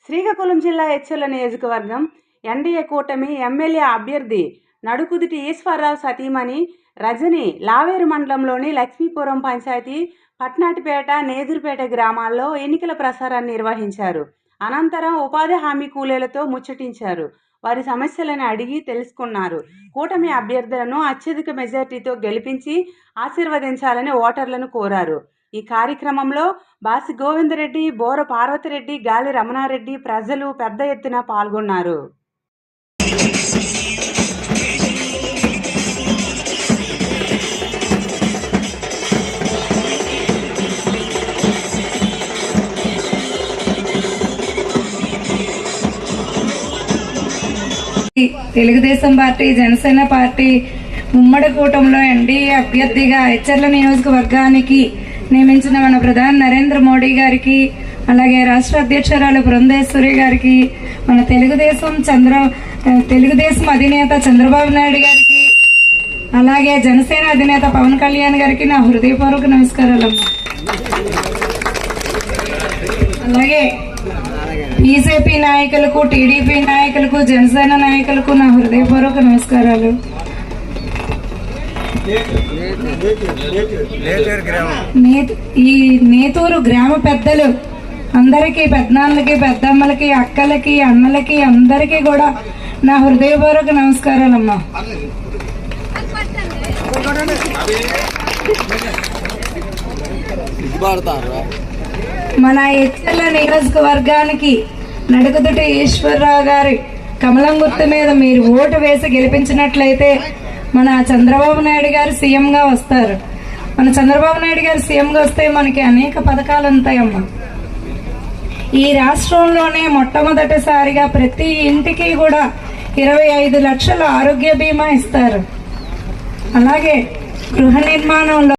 శ్రీకాకుళం జిల్లా ఎచ్చెర్ల నియోజకవర్గం ఎన్డీఏ కూటమి ఎమ్మెల్యే అభ్యర్థి నడుకుదుటి ఈశ్వరరావు సతీమణి రజని లావేరు మండలంలోని లక్ష్మీపురం పంచాయతీ పట్నాటిపేట నేదురుపేట గ్రామాల్లో ఎన్నికల ప్రచారాన్ని నిర్వహించారు. అనంతరం ఉపాధి హామీ కూలీలతో ముచ్చటించారు. వారి సమస్యలను అడిగి తెలుసుకున్నారు. కూటమి అభ్యర్థులను అత్యధిక మెజార్టీతో గెలిపించి ఆశీర్వదించాలని ఓటర్లను కోరారు. ఈ కార్యక్రమంలో బాసి గోవిందరెడ్డి, బోర పార్వతిరెడ్డి, గాలి రమణారెడ్డి ప్రజలు పెద్ద ఎత్తున పాల్గొన్నారు. తెలుగుదేశం పార్టీ, జనసేన పార్టీ ఉమ్మడి కూటమిలో ఎన్డీఏ అభ్యర్థిగా ఎచ్చెర్ల నియోజకవర్గానికి నియమించిన మన ప్రధాని నరేంద్ర మోడీ గారికి, అలాగే రాష్ట్ర అధ్యక్షురాలు బృందేశ్వరి గారికి, మన తెలుగుదేశం అధినేత చంద్రబాబు నాయుడు గారికి, అలాగే జనసేన అధినేత పవన్ కళ్యాణ్ గారికి నా హృదయపూర్వక నమస్కారాలమ్మా. అలాగే బీజేపీ నాయకులకు, టీడీపీ నాయకులకు, జనసేన నాయకులకు నా హృదయపూర్వక నమస్కారాలు. ఈ నేతూరు గ్రామ పెద్దలు అందరికీ, పెద్దనాన్నలకి, పెద్దమ్మలకి, అక్కలకి, అన్నలకి అందరికీ కూడా నా హృదయపూర్వక నమస్కారాలమ్మా. మన ఎచ్చెర్ల నియోజకవర్గానికి నడుకుదుటి ఈశ్వరరావు గారి కమలం గుర్తు మీద మీరు ఓటు వేసి గెలిపించినట్లయితే మన చంద్రబాబు నాయుడు గారు సీఎంగా వస్తారు. మన చంద్రబాబు నాయుడు గారు సీఎంగా వస్తే మనకి అనేక పథకాలు ఉంటాయమ్మా. ఈ రాష్ట్రంలోనే మొట్టమొదటిసారిగా ప్రతి ఇంటికి కూడా 25 లక్షల ఆరోగ్య బీమా ఇస్తారు. అలాగే గృహ నిర్మాణంలో